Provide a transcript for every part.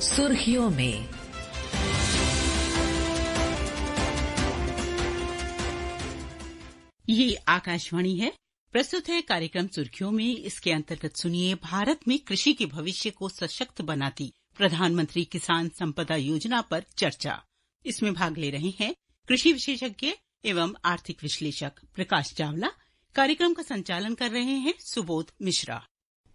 सुर्खियों में। ये आकाशवाणी है। प्रस्तुत है कार्यक्रम सुर्खियों में। इसके अंतर्गत सुनिए, भारत में कृषि के भविष्य को सशक्त बनाती प्रधानमंत्री किसान संपदा योजना पर चर्चा। इसमें भाग ले रहे हैं कृषि विशेषज्ञ एवं आर्थिक विश्लेषक प्रकाश चावला। कार्यक्रम का संचालन कर रहे हैं सुबोध मिश्रा।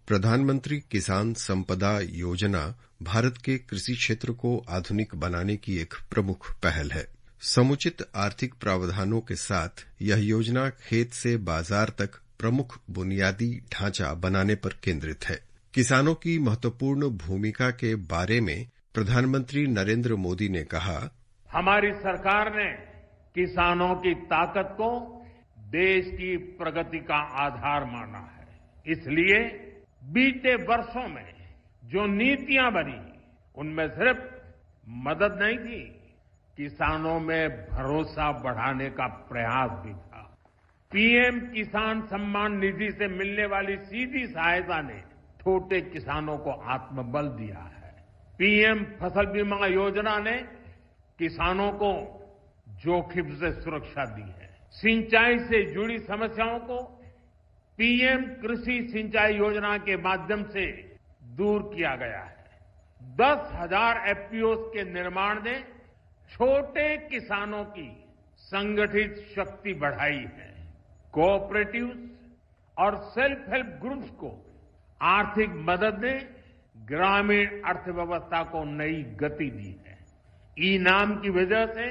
प्रधानमंत्री किसान संपदा योजना भारत के कृषि क्षेत्र को आधुनिक बनाने की एक प्रमुख पहल है। समुचित आर्थिक प्रावधानों के साथ यह योजना खेत से बाजार तक प्रमुख बुनियादी ढांचा बनाने पर केंद्रित है। किसानों की महत्वपूर्ण भूमिका के बारे में प्रधानमंत्री नरेंद्र मोदी ने कहा, हमारी सरकार ने किसानों की ताकत को देश की प्रगति का आधार माना है। इसलिए बीते वर्षों में जो नीतियां बनी, उनमें सिर्फ मदद नहीं थी, किसानों में भरोसा बढ़ाने का प्रयास भी था। पीएम किसान सम्मान निधि से मिलने वाली सीधी सहायता ने छोटे किसानों को आत्मबल दिया है। पीएम फसल बीमा योजना ने किसानों को जोखिम से सुरक्षा दी है। सिंचाई से जुड़ी समस्याओं को पीएम कृषि सिंचाई योजना के माध्यम से दूर किया गया है। 10,000 एफपीओस के निर्माण ने छोटे किसानों की संगठित शक्ति बढ़ाई है। कोऑपरेटिव्स और सेल्फ हेल्प ग्रुप्स को आर्थिक मदद ने ग्रामीण अर्थव्यवस्था को नई गति दी है। ई-नाम की वजह से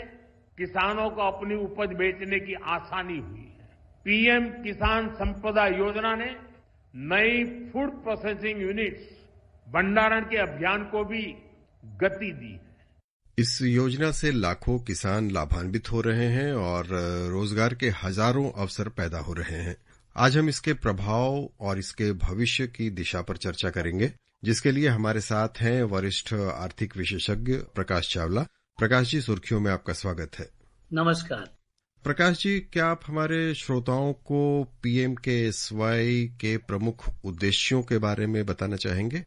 किसानों को अपनी उपज बेचने की आसानी हुई है। पीएम किसान संपदा योजना ने नई फूड प्रोसेसिंग यूनिट्स भंडारण के अभियान को भी गति दी है। इस योजना से लाखों किसान लाभान्वित हो रहे हैं और रोजगार के हजारों अवसर पैदा हो रहे हैं। आज हम इसके प्रभाव और इसके भविष्य की दिशा पर चर्चा करेंगे, जिसके लिए हमारे साथ हैं वरिष्ठ आर्थिक विशेषज्ञ प्रकाश चावला। प्रकाश जी, सुर्खियों में आपका स्वागत है। नमस्कार प्रकाश जी, क्या आप हमारे श्रोताओं को पीएमकेएसवाई के प्रमुख उद्देश्यों के बारे में बताना चाहेंगे?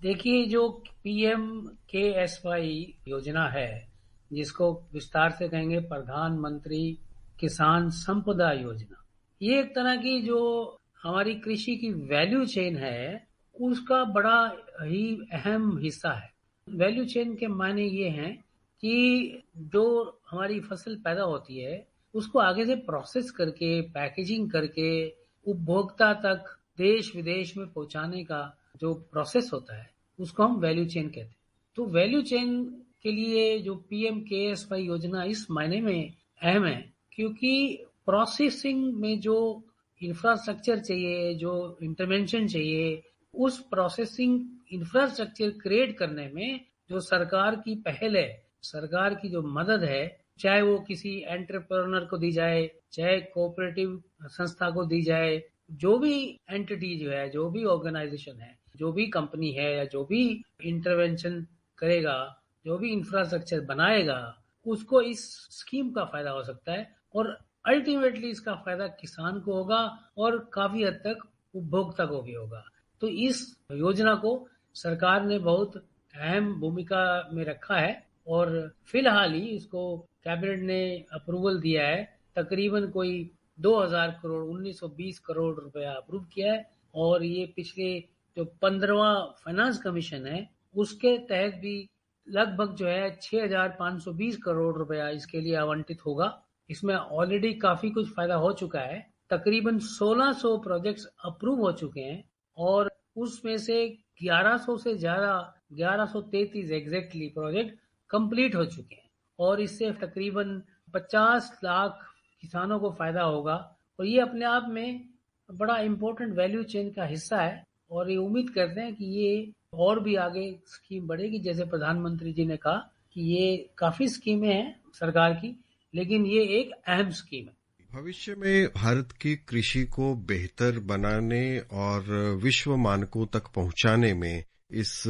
देखिए, जो पीएमकेएसवाई योजना है, जिसको विस्तार से कहेंगे प्रधानमंत्री किसान संपदा योजना, ये एक तरह की जो हमारी कृषि की वैल्यू चेन है, उसका बड़ा ही अहम हिस्सा है। वैल्यू चेन के मायने ये हैं कि जो हमारी फसल पैदा होती है, उसको आगे से प्रोसेस करके, पैकेजिंग करके उपभोक्ता तक देश विदेश में पहुंचाने का जो प्रोसेस होता है, उसको हम वैल्यू चेन कहते हैं। तो वैल्यू चेन के लिए जो पीएमकेएसवाई योजना इस मायने में अहम है, क्योंकि प्रोसेसिंग में जो इंफ्रास्ट्रक्चर चाहिए, जो इंटरवेंशन चाहिए, उस प्रोसेसिंग इंफ्रास्ट्रक्चर क्रिएट करने में जो सरकार की पहल है, सरकार की जो मदद है, चाहे वो किसी एंटरप्रेन्योर को दी जाए, चाहे कोऑपरेटिव संस्था को दी जाए, जो भी एंटिटी जो है, जो भी ऑर्गेनाइजेशन है, जो भी कंपनी है, या जो भी इंटरवेंशन करेगा, जो भी इंफ्रास्ट्रक्चर बनाएगा, उसको इस स्कीम का फायदा हो सकता है। और अल्टीमेटली इसका फायदा किसान को होगा और काफी हद तक उपभोक्ता को भी होगा। तो इस योजना को सरकार ने बहुत अहम भूमिका में रखा है और फिलहाल ही इसको कैबिनेट ने अप्रूवल दिया है। तकरीबन कोई 2000 करोड़ 1920 करोड़ रुपया अप्रूव किया है, और ये पिछले जो 15वां फाइनेंस कमीशन है, उसके तहत भी लगभग जो है 6520 करोड़ रुपया इसके लिए आवंटित होगा। इसमें ऑलरेडी काफी कुछ फायदा हो चुका है। तकरीबन 1600 प्रोजेक्ट्स अप्रूव हो चुके हैं और उसमें से 1100 से ज्यादा 1133 एग्जैक्टली प्रोजेक्ट कंप्लीट हो चुके हैं, और इससे तकरीबन 50 लाख किसानों को फायदा होगा। और ये अपने आप में बड़ा इम्पोर्टेंट वैल्यू चेन का हिस्सा है, और ये उम्मीद करते हैं कि ये और भी आगे स्कीम बढ़ेगी। जैसे प्रधानमंत्री जी ने कहा कि ये काफी स्कीमें हैं सरकार की, लेकिन ये एक अहम स्कीम है। भविष्य में भारत की कृषि को बेहतर बनाने और विश्व मानकों तक पहुंचाने में इस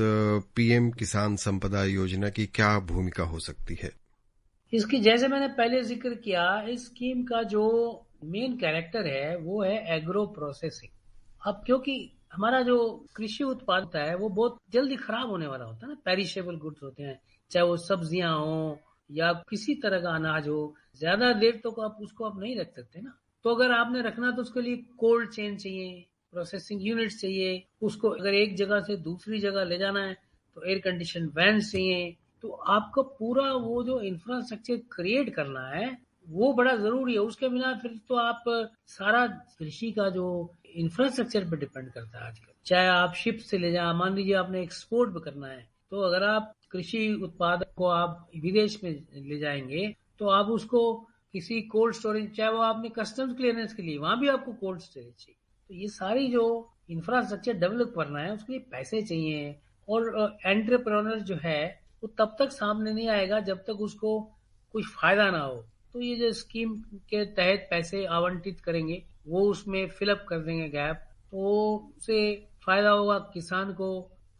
पीएम किसान संपदा योजना की क्या भूमिका हो सकती है? इसकी, जैसे मैंने पहले जिक्र किया, इस स्कीम का जो मेन कैरेक्टर है वो है एग्रो प्रोसेसिंग। अब क्योंकि हमारा जो कृषि उत्पाद होता है वो बहुत जल्दी खराब होने वाला होता है ना, पेरिशेबल गुड्स होते हैं, चाहे वो सब्जियां हो या किसी तरह का अनाज हो, ज्यादा देर तो आप नहीं रख सकते ना। तो अगर आपने रखना तो उसके लिए कोल्ड चेन चाहिए, प्रोसेसिंग यूनिट्स चाहिए, उसको अगर एक जगह से दूसरी जगह ले जाना है तो एयर कंडीशन वैन्स चाहिए। तो आपको पूरा वो जो इंफ्रास्ट्रक्चर क्रिएट करना है वो बड़ा जरूरी है। उसके बिना फिर तो आप सारा कृषि का जो इंफ्रास्ट्रक्चर पे डिपेंड करता है आजकल। चाहे आप शिप से ले जाए, मान लीजिए आपने एक्सपोर्ट भी करना है, तो अगर आप कृषि उत्पाद को आप विदेश में ले जाएंगे तो आप उसको किसी कोल्ड स्टोरेज, चाहे वो आपने कस्टम्स क्लियरेंस के लिए, वहां भी आपको कोल्ड स्टोरेज चाहिए। तो ये सारी जो इंफ्रास्ट्रक्चर डेवलप करना है उसके लिए पैसे चाहिए। और एंटरप्रेन्योर जो है वो तब तक सामने नहीं आएगा जब तक उसको कुछ फायदा ना हो। तो ये जो स्कीम के तहत पैसे आवंटित करेंगे वो उसमें फिलअप कर देंगे गैप, तो उससे फायदा होगा किसान को,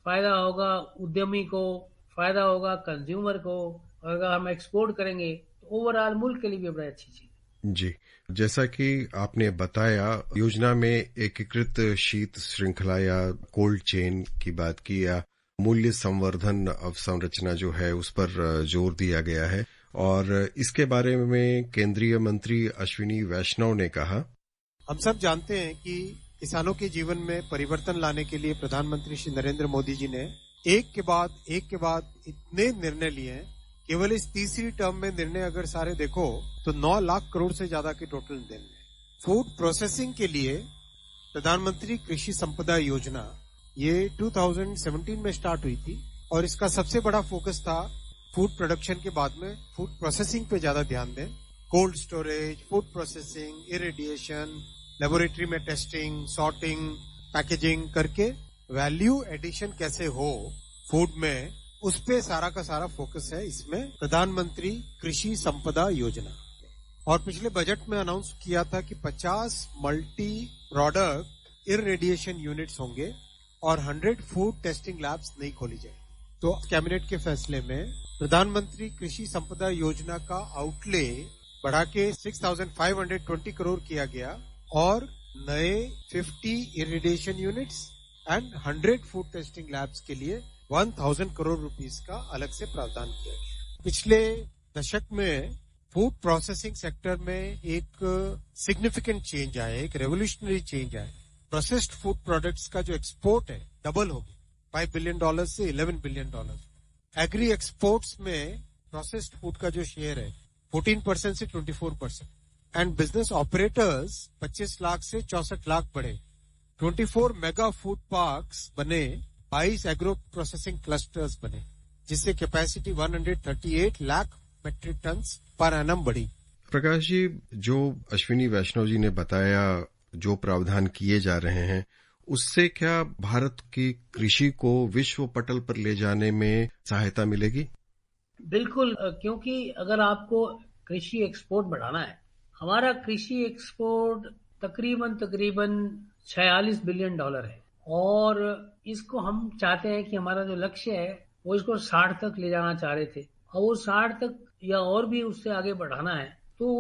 फायदा होगा उद्यमी को, फायदा होगा कंज्यूमर को, और अगर हम एक्सपोर्ट करेंगे तो ओवरऑल मुल्क के लिए भी बड़ी अच्छी चीज। जी, जैसा कि आपने बताया, योजना में एकीकृत शीत श्रृंखला या कोल्ड चेन की बात की या मूल्य संवर्धन अवसंरचना जो है उस पर जोर दिया गया है, और इसके बारे में केंद्रीय मंत्री अश्विनी वैष्णव ने कहा, हम सब जानते हैं कि किसानों के जीवन में परिवर्तन लाने के लिए प्रधानमंत्री श्री नरेंद्र मोदी जी ने एक के बाद इतने निर्णय लिए हैं। केवल इस तीसरी टर्म में निर्णय अगर सारे देखो तो 9 लाख करोड़ से ज्यादा के टोटल निर्णय। फूड प्रोसेसिंग के लिए प्रधानमंत्री कृषि संपदा योजना ये 2017 में स्टार्ट हुई थी, और इसका सबसे बड़ा फोकस था फूड प्रोडक्शन के बाद में फूड प्रोसेसिंग पे ज्यादा ध्यान दें। Cold storage, food processing, irradiation, laboratory में टेस्टिंग, सॉर्टिंग, पैकेजिंग करके वैल्यू एडिशन कैसे हो फूड में, उस पे सारा का सारा फोकस है इसमें प्रधानमंत्री कृषि संपदा योजना। और पिछले बजट में अनाउंस किया था कि 50 मल्टी प्रोडक्ट इरिडिएशन यूनिट्स होंगे और 100 फूड टेस्टिंग लैब्स नहीं खोली जाएगी। तो कैबिनेट के फैसले में प्रधानमंत्री कृषि संपदा योजना का आउटले बढ़ा के 6,520 करोड़ किया गया, और नए 50 irradiation units and 100 food testing labs के लिए 1,000 करोड़ रुपीस का अलग से प्रावधान किया गया। पिछले दशक में फूड प्रोसेसिंग सेक्टर में एक सिग्निफिकेंट चेंज आया, एक रेवोल्यूशनरी चेंज आया। प्रोसेस्ड फूड प्रोडक्ट्स का जो एक्सपोर्ट है डबल हो गया, $5 बिलियन से $11 बिलियन। एग्री एक्सपोर्ट्स में प्रोसेस्ड फूड का जो शेयर है 14% से 24%, एंड बिजनेस ऑपरेटर्स 25 लाख से 64 लाख बढ़े। 24 मेगा फूड पार्क्स बने, 22 एग्रो प्रोसेसिंग क्लस्टर्स बने, जिससे capacity 138 lakh metric tonne per annum बढ़ी। प्रकाश जी, जो अश्विनी वैष्णव जी ने बताया, जो प्रावधान किए जा रहे हैं, उससे क्या भारत की कृषि को विश्व पटल पर ले जाने में सहायता मिलेगी? बिल्कुल, क्योंकि अगर आपको कृषि एक्सपोर्ट बढ़ाना है, हमारा कृषि एक्सपोर्ट तकरीबन $46 बिलियन है, और इसको हम चाहते हैं कि हमारा जो लक्ष्य है वो इसको 60 तक ले जाना चाह रहे थे, और वो 60 तक या और भी उससे आगे बढ़ाना है। तो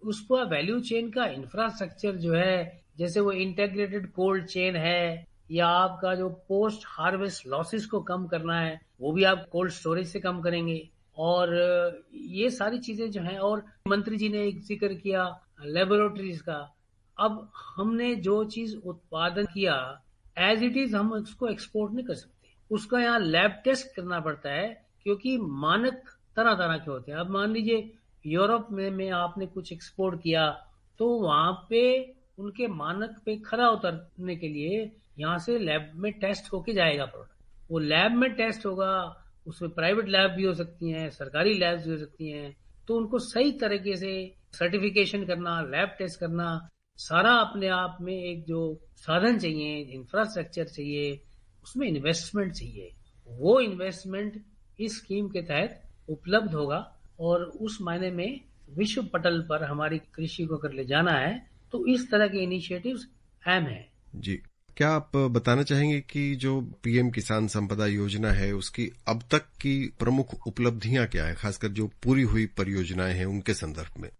उसको वैल्यू चेन का इंफ्रास्ट्रक्चर जो है, जैसे वो इंटीग्रेटेड कोल्ड चेन है, या आपका जो पोस्ट हार्वेस्ट लॉसेस को कम करना है वो भी आप कोल्ड स्टोरेज से कम करेंगे। और ये सारी चीजें जो हैं, और मंत्री जी ने एक जिक्र किया लेबोरेटरीज का। अब हमने जो चीज उत्पादन किया एज इट इज हम उसको एक्सपोर्ट नहीं कर सकते, उसका यहाँ लैब टेस्ट करना पड़ता है, क्योंकि मानक तरह तरह के होते हैं। अब मान लीजिए यूरोप में आपने कुछ एक्सपोर्ट किया, तो वहां पे उनके मानक पे खरा उतरने के लिए यहाँ से लैब में टेस्ट होके जाएगा प्रोडक्ट। वो लैब में टेस्ट होगा, उसमें प्राइवेट लैब भी हो सकती हैं, सरकारी लैब्स भी हो सकती हैं, तो उनको सही तरीके से सर्टिफिकेशन करना, लैब टेस्ट करना, सारा अपने आप में एक जो साधन चाहिए, इंफ्रास्ट्रक्चर चाहिए, उसमें इन्वेस्टमेंट चाहिए। वो इन्वेस्टमेंट इस स्कीम के तहत उपलब्ध होगा, और उस मायने में विश्व पटल पर हमारी कृषि को अगर ले जाना है तो इस तरह के इनिशिएटिव्स अहम हैं। जी, क्या आप बताना चाहेंगे कि जो पीएम किसान संपदा योजना है उसकी अब तक की प्रमुख उपलब्धियां क्या है, खासकर जो पूरी हुई परियोजनाएं हैं उनके संदर्भ में?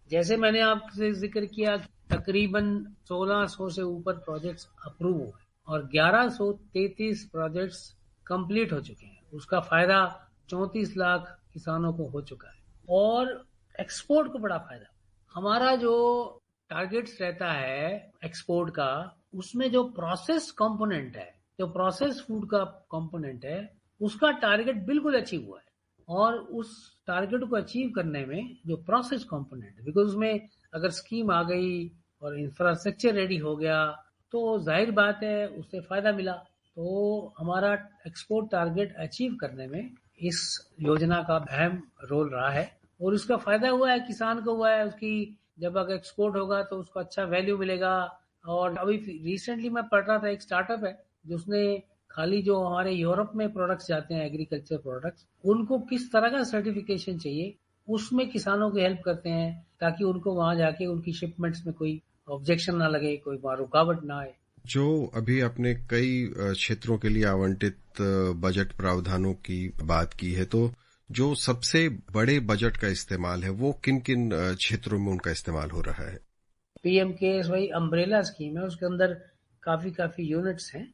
जैसे मैंने आपसे जिक्र किया, तकरीबन 1600 से ऊपर प्रोजेक्ट्स अप्रूव हुए और 1133 प्रोजेक्ट्स कंप्लीट हो चुके हैं। उसका फायदा 34 लाख किसानों को हो चुका है और एक्सपोर्ट को बड़ा फायदा। हमारा जो टारगेट्स रहता है एक्सपोर्ट का, उसमें जो प्रोसेस कंपोनेंट है, जो प्रोसेस फूड का कंपोनेंट है, उसका टारगेट बिल्कुल अचीव हुआ है। और उस टारगेट को अचीव करने में जो प्रोसेस कंपोनेंट है, बिकॉज उसमें अगर स्कीम आ गई और इंफ्रास्ट्रक्चर रेडी हो गया तो जाहिर बात है उससे फायदा मिला। तो हमारा एक्सपोर्ट टारगेट अचीव करने में इस योजना का अहम रोल रहा है और उसका फायदा हुआ है, किसान को हुआ है। उसकी जब अगर एक्सपोर्ट होगा तो उसको अच्छा वैल्यू मिलेगा। और अभी रिसेंटली मैं पढ़ रहा था, एक स्टार्टअप है जिसने खाली जो हमारे यूरोप में प्रोडक्ट्स जाते हैं एग्रीकल्चर प्रोडक्ट्स, उनको किस तरह का सर्टिफिकेशन चाहिए उसमें किसानों की हेल्प करते हैं ताकि उनको वहां जाके उनकी शिपमेंट्स में कोई ऑब्जेक्शन ना लगे, कोई रुकावट ना आए। जो अभी आपने कई क्षेत्रों के लिए आवंटित बजट प्रावधानों की बात की है, तो जो सबसे बड़े बजट का इस्तेमाल है वो किन किन क्षेत्रों में उनका इस्तेमाल हो रहा है? पीएमकेएसवाई अम्ब्रेला स्कीम है, उसके अंदर काफी यूनिट्स हैं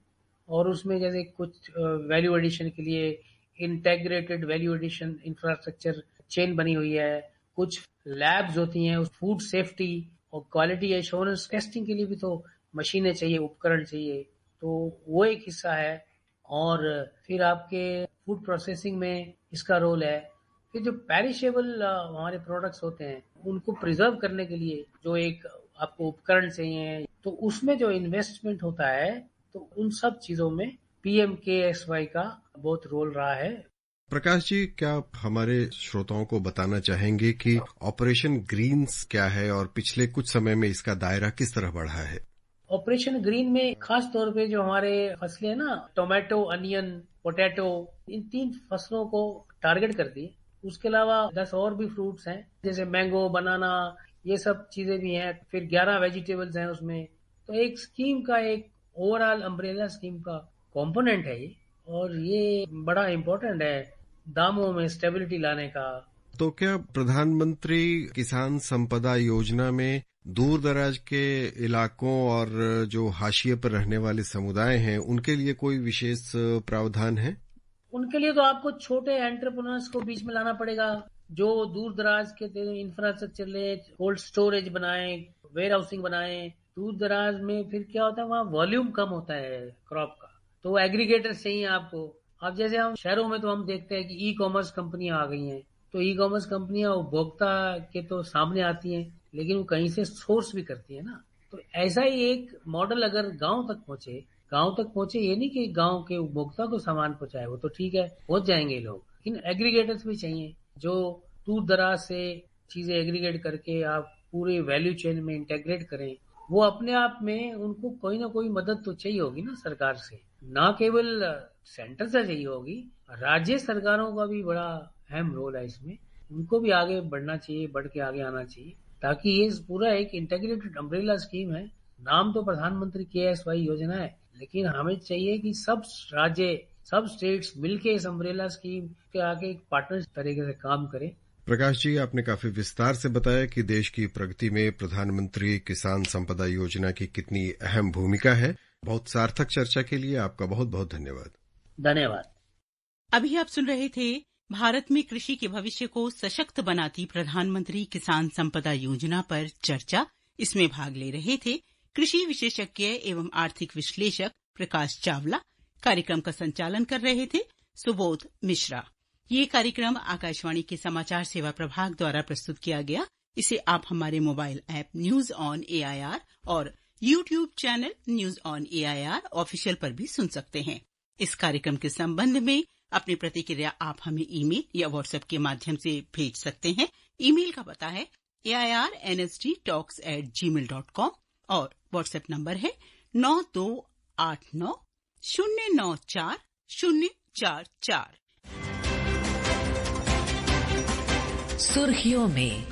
और उसमें जैसे कुछ वैल्यू एडिशन के लिए integrated value addition infrastructure chain बनी हुई है। कुछ लैब्स होती हैं, फूड सेफ्टी और क्वालिटी एश्योरेंस टेस्टिंग के लिए भी तो मशीनें चाहिए, उपकरण चाहिए, तो वो एक हिस्सा है। और फिर आपके फूड प्रोसेसिंग में इसका रोल है। फिर जो पेरिशेबल हमारे प्रोडक्ट्स होते हैं उनको प्रिजर्व करने के लिए जो एक आपको उपकरण चाहिए, तो उसमें जो इन्वेस्टमेंट होता है, तो उन सब चीजों में पीएमकेएसवाई का बहुत रोल रहा है। प्रकाश जी, क्या आप हमारे श्रोताओं को बताना चाहेंगे कि ऑपरेशन ग्रीन्स क्या है और पिछले कुछ समय में इसका दायरा किस तरह बढ़ा है? ऑपरेशन ग्रीन में खास तौर पे जो हमारे फसलें हैं ना, टोमेटो, अनियन, पोटैटो, इन 3 फसलों को टारगेट करती है। उसके अलावा 10 और भी फ्रूट्स हैं जैसे मैंगो, बनाना, ये सब चीजें भी हैं। फिर 11 वेजिटेबल्स हैं उसमें। तो एक स्कीम का, एक ओवरऑल अम्ब्रेला स्कीम का कंपोनेंट है ये, और ये बड़ा इम्पोर्टेंट है दामों में स्टेबिलिटी लाने का। तो क्या प्रधानमंत्री किसान संपदा योजना में दूर दराज के इलाकों और जो हाशिए पर रहने वाले समुदाय हैं उनके लिए कोई विशेष प्रावधान है? उनके लिए तो आपको छोटे एंटरप्रेन्योर्स को बीच में लाना पड़ेगा जो दूर दराज के इंफ्रास्ट्रक्चर ले, कोल्ड स्टोरेज बनाए, वेयर हाउसिंग बनाए। दूर दराज में फिर क्या होता है, वहाँ वॉल्यूम कम होता है क्रॉप का, तो एग्रीगेटर चाहिए आपको। अब जैसे हम शहरों में तो हम देखते हैं कि ई कॉमर्स कंपनियां आ गई हैं, तो ई कॉमर्स कंपनियां उपभोक्ता के तो सामने आती हैं लेकिन वो कहीं से सोर्स भी करती है ना। तो ऐसा ही एक मॉडल अगर गांव तक पहुंचे, ये नहीं कि गांव के उपभोक्ता को सामान पहुंचाए, वो तो ठीक है, पहुंच जाएंगे लोग, लेकिन एग्रीगेटर्स भी चाहिए जो दूर दराज से चीजें एग्रीगेट करके आप पूरे वैल्यू चेन में इंटेग्रेट करें। वो अपने आप में उनको कोई ना कोई मदद तो चाहिए होगी ना सरकार से, ना केवल सेंटर से चाहिए होगी, राज्य सरकारों का भी बड़ा अहम रोल है इसमें। उनको भी आगे बढ़ना चाहिए, बढ़ के आगे आना चाहिए, ताकि ये पूरा एक इंटीग्रेटेड अम्ब्रेला स्कीम है। नाम तो प्रधानमंत्री केएसवाई योजना है, लेकिन हमें चाहिए कि सब राज्य, सब स्टेट्स मिलके इस अम्ब्रेला स्कीम के आगे एक पार्टनर तरीके से काम करें। प्रकाश जी, आपने काफी विस्तार से बताया कि देश की प्रगति में प्रधानमंत्री किसान संपदा योजना की कितनी अहम भूमिका है। बहुत सार्थक चर्चा के लिए आपका बहुत बहुत धन्यवाद। धन्यवाद। अभी आप सुन रहे थे भारत में कृषि के भविष्य को सशक्त बनाती प्रधानमंत्री किसान संपदा योजना पर चर्चा। इसमें भाग ले रहे थे कृषि विशेषज्ञ एवं आर्थिक विश्लेषक प्रकाश चावला। कार्यक्रम का संचालन कर रहे थे सुबोध मिश्रा। ये कार्यक्रम आकाशवाणी के समाचार सेवा प्रभाग द्वारा प्रस्तुत किया गया। इसे आप हमारे mobile app news on AIR और YouTube channel news on AIR official पर भी सुन सकते हैं। इस कार्यक्रम के संबंध में अपनी प्रतिक्रिया आप हमें ईमेल या व्हाट्सएप के माध्यम से भेज सकते हैं। ईमेल का पता है airnsttalks@gmail.com और व्हाट्सएप नंबर है 9289094044। सुर्खियों में